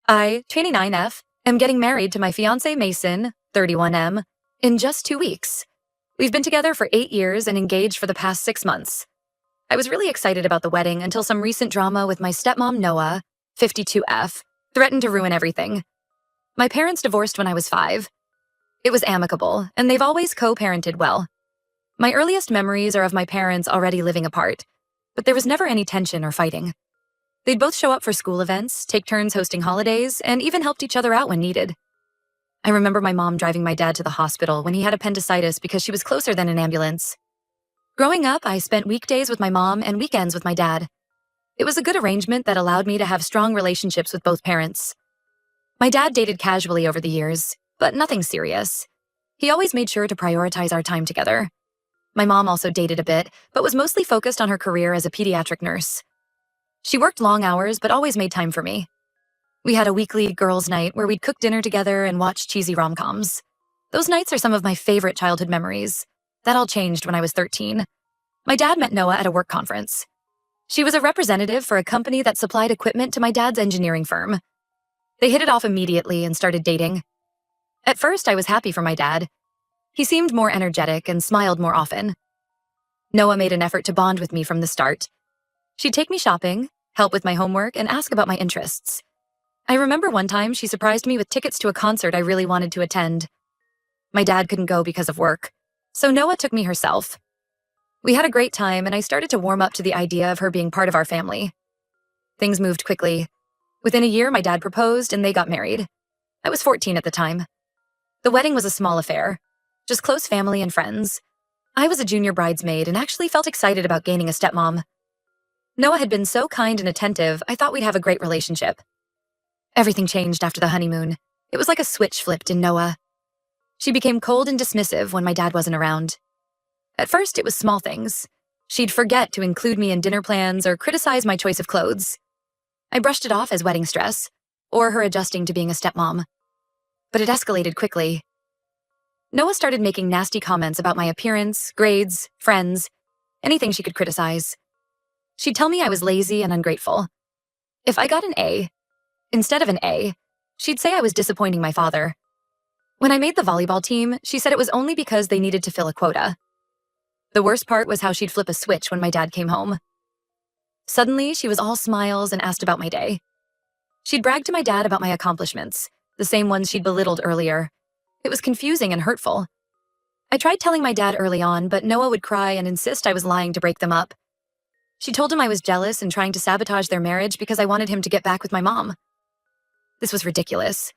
I, 29F, am getting married to my fiancé Mason, 31M, in just 2 weeks. We've been together for 8 years and engaged for the past 6 months. I was really excited about the wedding until some recent drama with my stepmom Noah, 52F, threatened to ruin everything. My parents divorced when I was 5. It was amicable, and they've always co-parented well. My earliest memories are of my parents already living apart, but there was never any tension or fighting. They'd both show up for school events, take turns hosting holidays, and even helped each other out when needed. I remember my mom driving my dad to the hospital when he had appendicitis because she was closer than an ambulance. Growing up, I spent weekdays with my mom and weekends with my dad. It was a good arrangement that allowed me to have strong relationships with both parents. My dad dated casually over the years, but nothing serious. He always made sure to prioritize our time together. My mom also dated a bit, but was mostly focused on her career as a pediatric nurse. She worked long hours, but always made time for me. We had a weekly girls' night where we'd cook dinner together and watch cheesy rom-coms. Those nights are some of my favorite childhood memories. That all changed when I was 13. My dad met Noah at a work conference. She was a representative for a company that supplied equipment to my dad's engineering firm. They hit it off immediately and started dating. At first, I was happy for my dad. He seemed more energetic and smiled more often. Noah made an effort to bond with me from the start. She'd take me shopping, help with my homework, and ask about my interests. I remember one time she surprised me with tickets to a concert I really wanted to attend. My dad couldn't go because of work, so Noah took me herself. We had a great time, and I started to warm up to the idea of her being part of our family. Things moved quickly. Within a year, my dad proposed, and they got married. I was 14 at the time. The wedding was a small affair, just close family and friends. I was a junior bridesmaid and actually felt excited about gaining a stepmom. Noah had been so kind and attentive, I thought we'd have a great relationship. Everything changed after the honeymoon. It was like a switch flipped in Noah. She became cold and dismissive when my dad wasn't around. At first, it was small things. She'd forget to include me in dinner plans or criticize my choice of clothes. I brushed it off as wedding stress, or her adjusting to being a stepmom. But it escalated quickly. Noah started making nasty comments about my appearance, grades, friends, anything she could criticize. She'd tell me I was lazy and ungrateful. If I got an A, instead of an A, she'd say I was disappointing my father. When I made the volleyball team, she said it was only because they needed to fill a quota. The worst part was how she'd flip a switch when my dad came home. Suddenly, she was all smiles and asked about my day. She'd brag to my dad about my accomplishments, the same ones she'd belittled earlier. It was confusing and hurtful. I tried telling my dad early on, but Noah would cry and insist I was lying to break them up. She told him I was jealous and trying to sabotage their marriage because I wanted him to get back with my mom. This was ridiculous.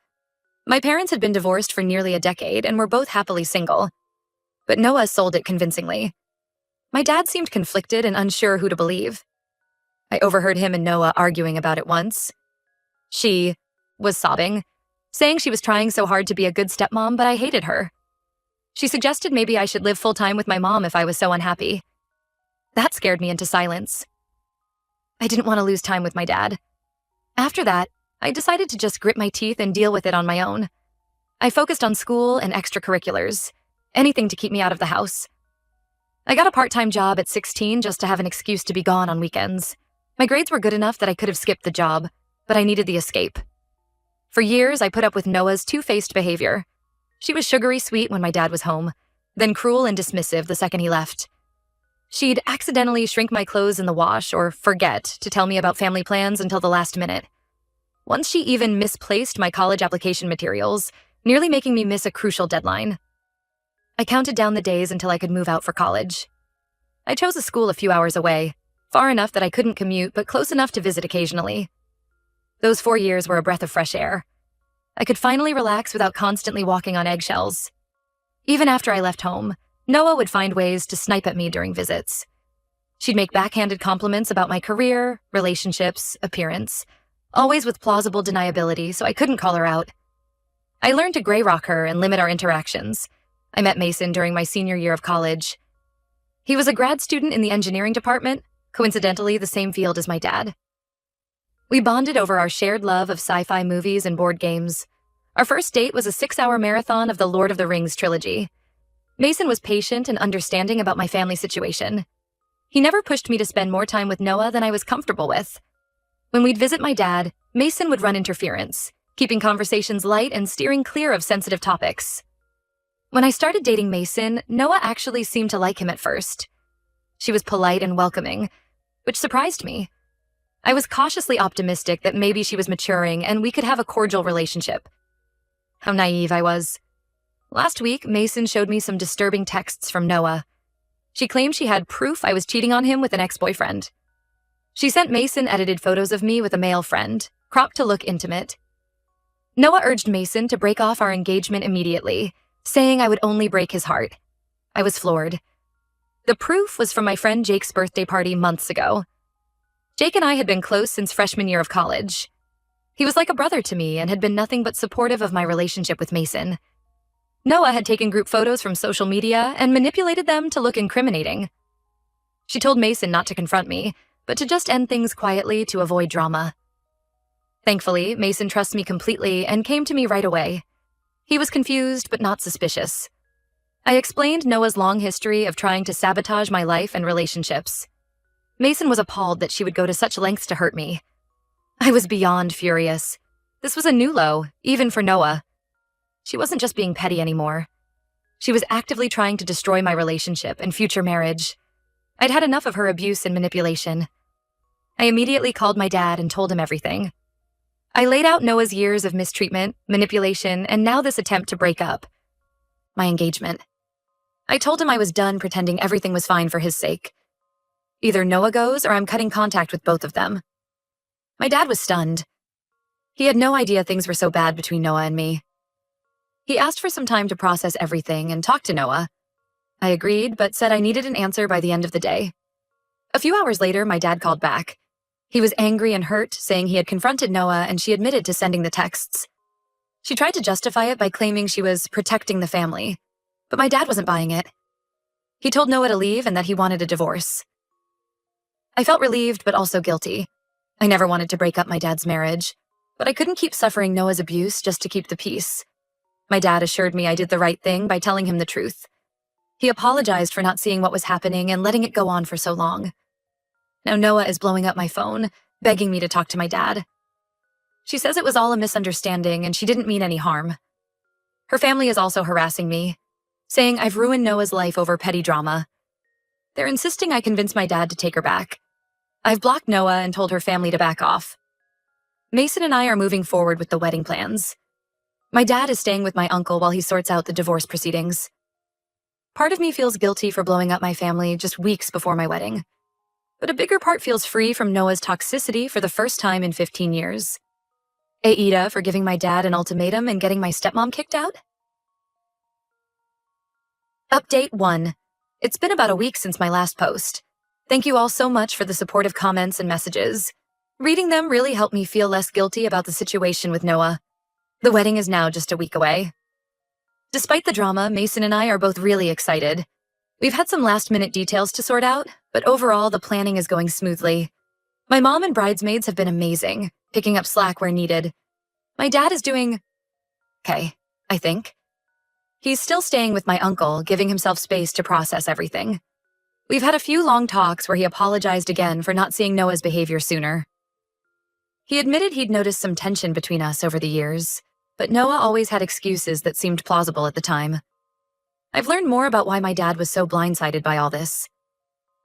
My parents had been divorced for nearly a decade and were both happily single. But Noah sold it convincingly. My dad seemed conflicted and unsure who to believe. I overheard him and Noah arguing about it once. She was sobbing, saying she was trying so hard to be a good stepmom, but I hated her. She suggested maybe I should live full-time with my mom if I was so unhappy. That scared me into silence. I didn't want to lose time with my dad. After that, I decided to just grit my teeth and deal with it on my own. I focused on school and extracurriculars, anything to keep me out of the house. I got a part-time job at 16 just to have an excuse to be gone on weekends. My grades were good enough that I could have skipped the job, but I needed the escape. For years, I put up with Noah's two-faced behavior. She was sugary sweet when my dad was home, then cruel and dismissive the second he left. She'd accidentally shrink my clothes in the wash or forget to tell me about family plans until the last minute. Once she even misplaced my college application materials, nearly making me miss a crucial deadline. I counted down the days until I could move out for college. I chose a school a few hours away, far enough that I couldn't commute, but close enough to visit occasionally. Those 4 years were a breath of fresh air. I could finally relax without constantly walking on eggshells. Even after I left home, Noah would find ways to snipe at me during visits. She'd make backhanded compliments about my career, relationships, appearance, always with plausible deniability, so I couldn't call her out. I learned to gray rock her and limit our interactions. I met Mason during my senior year of college. He was a grad student in the engineering department, coincidentally the same field as my dad. We bonded over our shared love of sci-fi movies and board games. Our first date was a 6-hour marathon of the Lord of the Rings trilogy. Mason was patient and understanding about my family situation. He never pushed me to spend more time with Noah than I was comfortable with. When we'd visit my dad, Mason would run interference. keeping conversations light and steering clear of sensitive topics. When I started dating Mason, Noah actually seemed to like him at first. She was polite and welcoming, which surprised me. I was cautiously optimistic that maybe she was maturing and we could have a cordial relationship. How naive I was. Last week, Mason showed me some disturbing texts from Noah. She claimed she had proof I was cheating on him with an ex-boyfriend. She sent Mason edited photos of me with a male friend, cropped to look intimate. Noah urged Mason to break off our engagement immediately, saying I would only break his heart. I was floored. The proof was from my friend Jake's birthday party months ago. Jake and I had been close since freshman year of college. He was like a brother to me and had been nothing but supportive of my relationship with Mason. Noah had taken group photos from social media and manipulated them to look incriminating. She told Mason not to confront me, but to just end things quietly to avoid drama. Thankfully, Mason trusts me completely and came to me right away. He was confused but not suspicious. I explained Noah's long history of trying to sabotage my life and relationships. Mason was appalled that she would go to such lengths to hurt me. I was beyond furious. This was a new low, even for Noah. She wasn't just being petty anymore. She was actively trying to destroy my relationship and future marriage. I'd had enough of her abuse and manipulation. I immediately called my dad and told him everything. I laid out Noah's years of mistreatment, manipulation, and now this attempt to break up. My engagement. I told him I was done pretending everything was fine for his sake. Either Noah goes or I'm cutting contact with both of them. My dad was stunned. He had no idea things were so bad between Noah and me. He asked for some time to process everything and talk to Noah. I agreed, but said I needed an answer by the end of the day. A few hours later, my dad called back. He was angry and hurt, saying he had confronted Noah and she admitted to sending the texts. She tried to justify it by claiming she was protecting the family, but my dad wasn't buying it. He told Noah to leave and that he wanted a divorce. I felt relieved but also guilty. I never wanted to break up my dad's marriage, but I couldn't keep suffering Noah's abuse just to keep the peace. My dad assured me I did the right thing by telling him the truth. He apologized for not seeing what was happening and letting it go on for so long. Now Noah is blowing up my phone, begging me to talk to my dad. She says it was all a misunderstanding and she didn't mean any harm. Her family is also harassing me, saying I've ruined Noah's life over petty drama. They're insisting I convince my dad to take her back. I've blocked Noah and told her family to back off. Mason and I are moving forward with the wedding plans. My dad is staying with my uncle while he sorts out the divorce proceedings. Part of me feels guilty for blowing up my family just weeks before my wedding. But a bigger part feels free from Noah's toxicity for the first time in 15 years. Aida for giving my dad an ultimatum and getting my stepmom kicked out? Update 1. It's been about a week since my last post. Thank you all so much for the supportive comments and messages. Reading them really helped me feel less guilty about the situation with Noah. The wedding is now just a week away. Despite the drama, Mason and I are both really excited. We've had some last-minute details to sort out, but overall the planning is going smoothly. My mom and bridesmaids have been amazing, picking up slack where needed. My dad is doing okay, I think. He's still staying with my uncle, giving himself space to process everything. We've had a few long talks where he apologized again for not seeing Noah's behavior sooner. He admitted he'd noticed some tension between us over the years, but Noah always had excuses that seemed plausible at the time. I've learned more about why my dad was so blindsided by all this.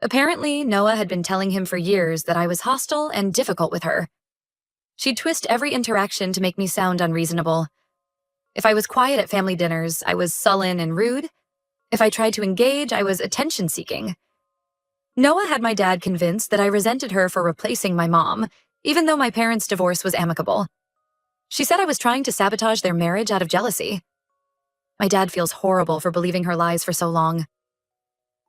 Apparently, Noah had been telling him for years that I was hostile and difficult with her. She'd twist every interaction to make me sound unreasonable. If I was quiet at family dinners, I was sullen and rude. If I tried to engage, I was attention-seeking. Noah had my dad convinced that I resented her for replacing my mom, even though my parents' divorce was amicable. She said I was trying to sabotage their marriage out of jealousy. My dad feels horrible for believing her lies for so long.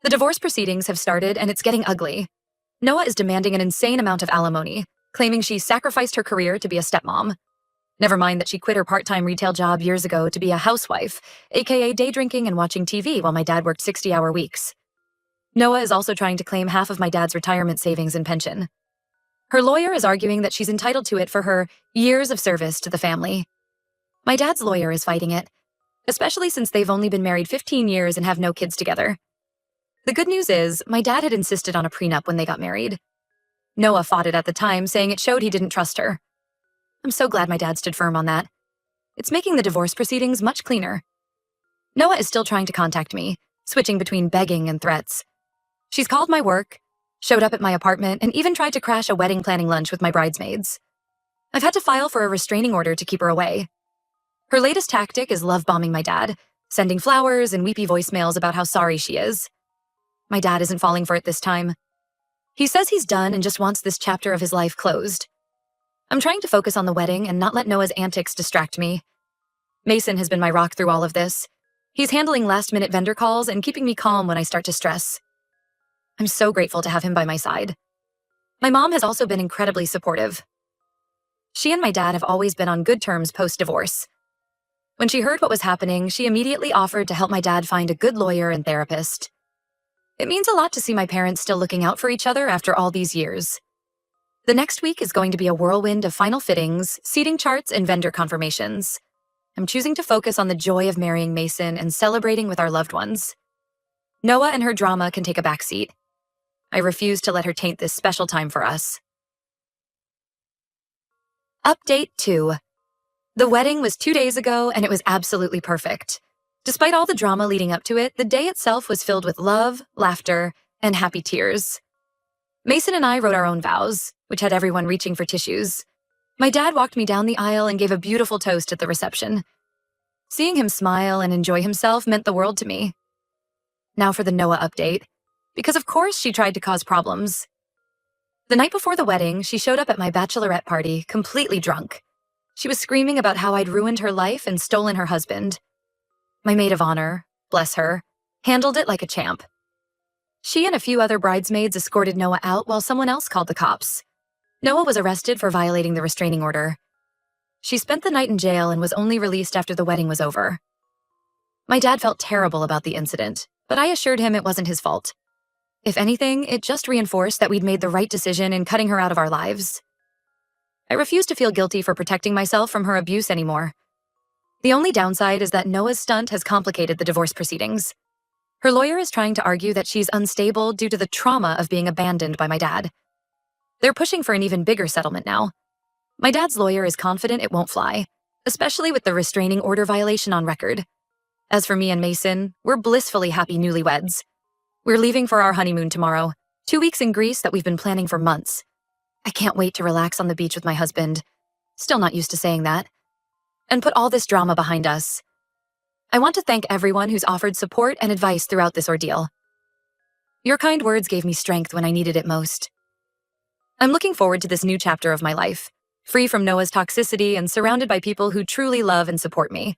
The divorce proceedings have started and it's getting ugly. Noah is demanding an insane amount of alimony, claiming she sacrificed her career to be a stepmom. Never mind that she quit her part-time retail job years ago to be a housewife, aka day drinking and watching TV while my dad worked 60-hour weeks. Noah is also trying to claim half of my dad's retirement savings and pension. Her lawyer is arguing that she's entitled to it for her years of service to the family. My dad's lawyer is fighting it, especially since they've only been married 15 years and have no kids together. The good news is, my dad had insisted on a prenup when they got married. Noah fought it at the time, saying it showed he didn't trust her. I'm so glad my dad stood firm on that. It's making the divorce proceedings much cleaner. Noah is still trying to contact me, switching between begging and threats. She's called my work, showed up at my apartment, and even tried to crash a wedding planning lunch with my bridesmaids. I've had to file for a restraining order to keep her away. Her latest tactic is love-bombing my dad, sending flowers and weepy voicemails about how sorry she is. My dad isn't falling for it this time. He says he's done and just wants this chapter of his life closed. I'm trying to focus on the wedding and not let Noah's antics distract me. Mason has been my rock through all of this. He's handling last-minute vendor calls and keeping me calm when I start to stress. I'm so grateful to have him by my side. My mom has also been incredibly supportive. She and my dad have always been on good terms post-divorce. When she heard what was happening, she immediately offered to help my dad find a good lawyer and therapist. It means a lot to see my parents still looking out for each other after all these years. The next week is going to be a whirlwind of final fittings, seating charts, and vendor confirmations. I'm choosing to focus on the joy of marrying Mason and celebrating with our loved ones. Noah and her drama can take a backseat. I refuse to let her taint this special time for us. Update 2. The wedding was 2 days ago, and it was absolutely perfect. Despite all the drama leading up to it, the day itself was filled with love, laughter, and happy tears. Mason and I wrote our own vows, which had everyone reaching for tissues. My dad walked me down the aisle and gave a beautiful toast at the reception. Seeing him smile and enjoy himself meant the world to me. Now for the Noah update, because of course she tried to cause problems. The night before the wedding, she showed up at my bachelorette party, completely drunk. She was screaming about how I'd ruined her life and stolen her husband. My maid of honor, bless her, handled it like a champ. She and a few other bridesmaids escorted Noah out while someone else called the cops. Noah was arrested for violating the restraining order. She spent the night in jail and was only released after the wedding was over. My dad felt terrible about the incident, but I assured him it wasn't his fault. If anything, it just reinforced that we'd made the right decision in cutting her out of our lives. I refuse to feel guilty for protecting myself from her abuse anymore. The only downside is that Noah's stunt has complicated the divorce proceedings. Her lawyer is trying to argue that she's unstable due to the trauma of being abandoned by my dad. They're pushing for an even bigger settlement now. My dad's lawyer is confident it won't fly, especially with the restraining order violation on record. As for me and Mason, we're blissfully happy newlyweds. We're leaving for our honeymoon tomorrow, 2 weeks in Greece that we've been planning for months. I can't wait to relax on the beach with my husband. Still not used to saying that. And put all this drama behind us. I want to thank everyone who's offered support and advice throughout this ordeal. Your kind words gave me strength when I needed it most. I'm looking forward to this new chapter of my life, free from Noah's toxicity and surrounded by people who truly love and support me.